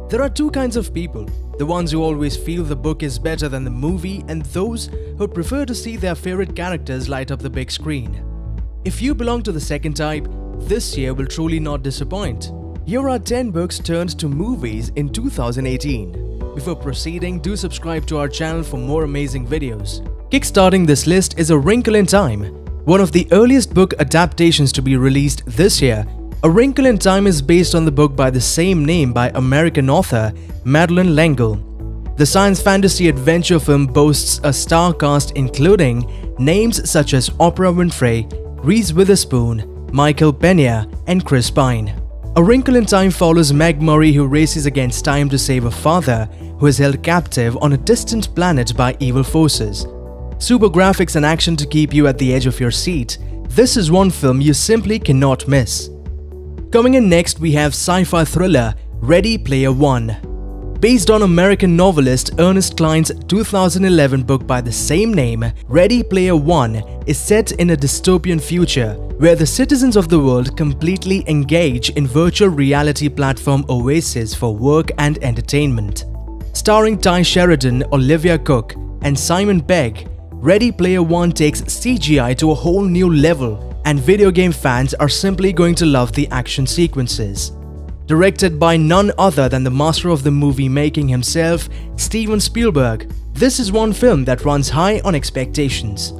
There are two kinds of people: the ones who always feel the book is better than the movie, and those who prefer to see their favorite characters light up the big screen. If you belong to the second type, this year will truly not disappoint. Here are 10 books turned to movies in 2018. Before proceeding, do subscribe to our channel for more amazing videos. Kickstarting this list is A Wrinkle in Time, one of the earliest book adaptations to be released this year. A Wrinkle in Time is based on the book by the same name by American author Madeleine L'Engle. The science fantasy adventure film boasts a star cast including names such as Oprah Winfrey, Reese Witherspoon, Michael Pena, and Chris Pine. A Wrinkle in Time follows Meg Murray, who races against time to save a father who is held captive on a distant planet by evil forces. Super graphics and action to keep you at the edge of your seat. This is one film you simply cannot miss. Coming in next, we have sci-fi thriller Ready Player One. Based on American novelist Ernest Cline's 2011 book by the same name, Ready Player One is set in a dystopian future where the citizens of the world completely engage in virtual reality platform oases for work and entertainment. Starring Ty Sheridan, Olivia Cook, and Simon Pegg, Ready Player One takes CGI to a whole new level, and video game fans are simply going to love the action sequences. Directed by none other than the master of the movie making himself, Steven Spielberg, this is one film that runs high on expectations.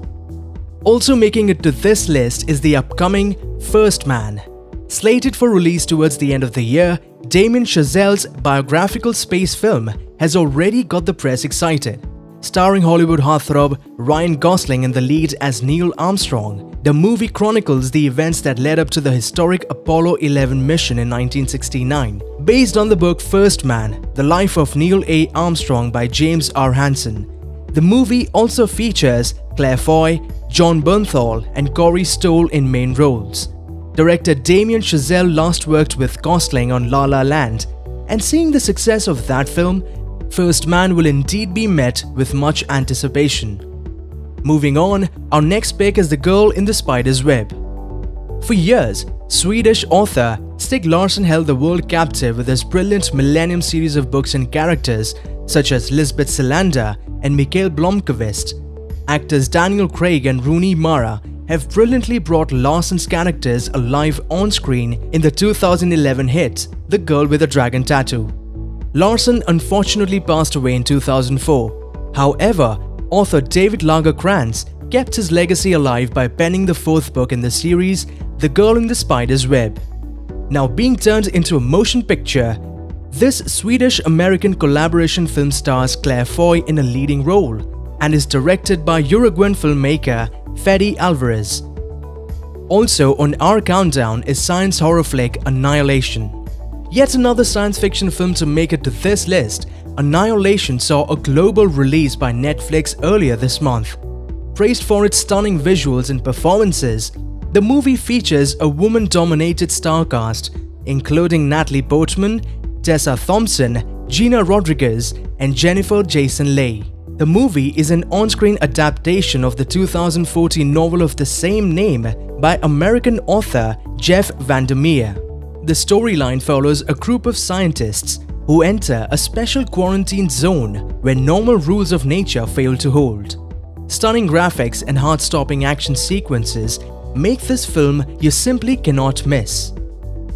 Also making it to this list is the upcoming First Man. Slated for release towards the end of the year, Damien Chazelle's biographical space film has already got the press excited. Starring Hollywood heartthrob Ryan Gosling in the lead as Neil Armstrong, the movie chronicles the events that led up to the historic Apollo 11 mission in 1969. Based on the book First Man, The Life of Neil A. Armstrong by James R. Hansen. The movie also features Claire Foy, John Bernthal, and Corey Stoll in main roles. Director Damien Chazelle last worked with Gosling on La La Land, and seeing the success of that film, First Man will indeed be met with much anticipation. Moving on, our next pick is The Girl in the Spider's Web. For years, Swedish author Stieg Larrson held the world captive with his brilliant Millennium series of books and characters such as Lisbeth Salander and Mikael Blomkvist. Actors Daniel Craig and Rooney Mara have brilliantly brought Larsson's characters alive on screen in the 2011 hit The Girl with a Dragon Tattoo. Larsson unfortunately passed away in 2004. However, author David Lagercrantz kept his legacy alive by penning the fourth book in the series, The Girl in the Spider's Web. Now being turned into a motion picture, this Swedish-American collaboration film stars Claire Foy in a leading role and is directed by Uruguayan filmmaker Fede Alvarez. Also on our countdown is science horror flick Annihilation. Yet another science fiction film to make it to this list, Annihilation saw a global release by Netflix earlier this month. Praised for its stunning visuals and performances, the movie features a woman-dominated star cast, including Natalie Portman, Tessa Thompson, Gina Rodriguez, and Jennifer Jason Leigh. The movie is an on-screen adaptation of the 2014 novel of the same name by American author Jeff VanderMeer. The storyline follows a group of scientists who enter a special quarantine zone where normal rules of nature fail to hold. Stunning graphics and heart-stopping action sequences make this film you simply cannot miss.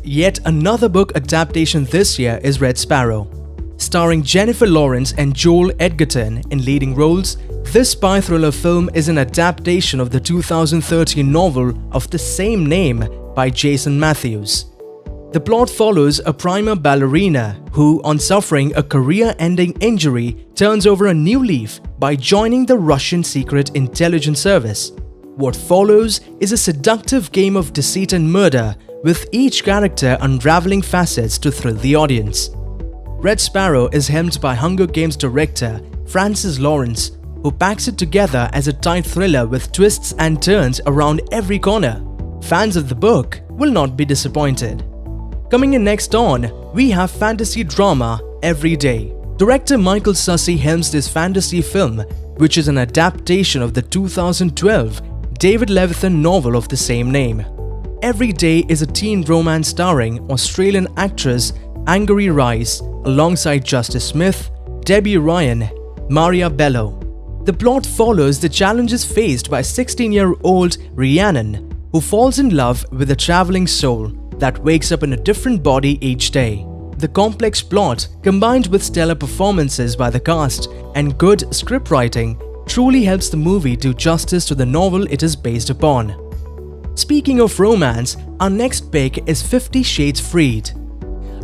Yet another book adaptation this year is Red Sparrow. Starring Jennifer Lawrence and Joel Edgerton in leading roles, this spy thriller film is an adaptation of the 2013 novel of the same name by Jason Matthews. The plot follows a prima ballerina who, on suffering a career-ending injury, turns over a new leaf by joining the Russian Secret Intelligence Service. What follows is a seductive game of deceit and murder, with each character unraveling facets to thrill the audience. Red Sparrow is helmed by Hunger Games director Francis Lawrence, who packs it together as a tight thriller with twists and turns around every corner. Fans of the book will not be disappointed. Coming in next on, we have fantasy drama Every Day. Director Michael Sussy helms this fantasy film, which is an adaptation of the 2012 David Levithan novel of the same name. Every Day is a teen romance starring Australian actress Angourie Rice, alongside Justice Smith, Debbie Ryan, Maria Bello. The plot follows the challenges faced by 16-year-old Rhiannon, who falls in love with a traveling soul that wakes up in a different body each day. The complex plot, combined with stellar performances by the cast and good scriptwriting, truly helps the movie do justice to the novel it is based upon. Speaking of romance, our next pick is 50 Shades Freed.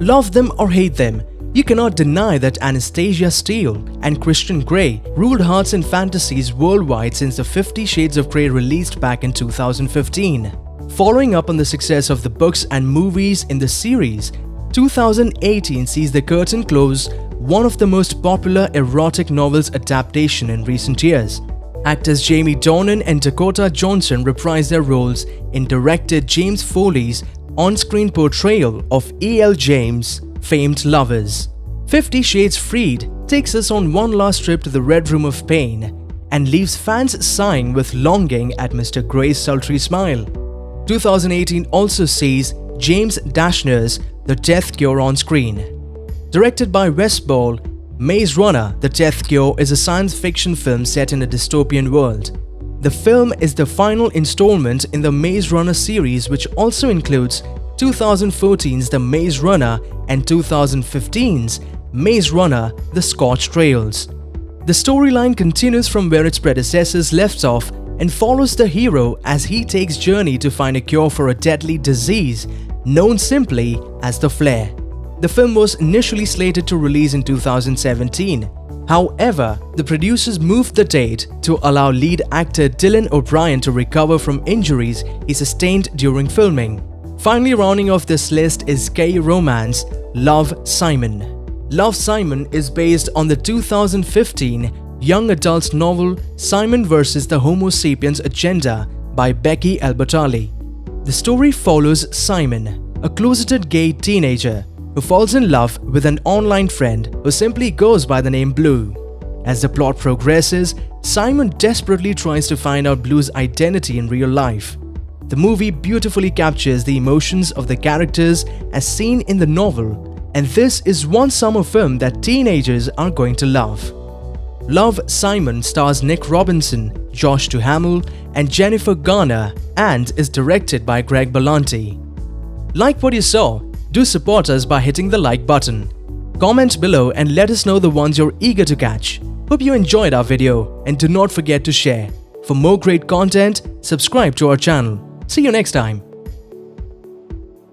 Love them or hate them, you cannot deny that Anastasia Steele and Christian Grey ruled hearts and fantasies worldwide since the 50 Shades of Grey released back in 2015. Following up on the success of the books and movies in the series, 2018 sees the curtain close one of the most popular erotic novels adaptation in recent years. Actors Jamie Dornan and Dakota Johnson reprise their roles in director James Foley's on-screen portrayal of E.L. James' famed lovers. 50 Shades Freed takes us on one last trip to the Red Room of Pain and leaves fans sighing with longing at Mr. Grey's sultry smile. 2018 also sees James Dashner's The Death Cure on screen. Directed by Wes Ball, Maze Runner – The Death Cure is a science fiction film set in a dystopian world. The film is the final installment in the Maze Runner series, which also includes 2014's The Maze Runner and 2015's Maze Runner – The Scorched Trails. The storyline continues from where its predecessors left off and follows the hero as he takes journey to find a cure for a deadly disease known simply as the flare. The film was initially slated to release in 2017. However, the producers moved the date to allow lead actor Dylan O'Brien to recover from injuries he sustained during filming. Finally, rounding off this list is gay romance Love, Simon. Love, Simon is based on the 2015 young adult novel Simon vs. the Homo sapiens Agenda by Becky Albertalli. The story follows Simon, a closeted gay teenager who falls in love with an online friend who simply goes by the name Blue. As the plot progresses, Simon desperately tries to find out Blue's identity in real life. The movie beautifully captures the emotions of the characters as seen in the novel, and this is one summer film that teenagers are going to love. Love, Simon stars Nick Robinson, Josh Duhamel, and Jennifer Garner and is directed by Greg Berlanti. Like what you saw? Do support us by hitting the like button. Comment below and let us know the ones you're eager to catch. Hope you enjoyed our video and do not forget to share. For more great content, subscribe to our channel. See you next time.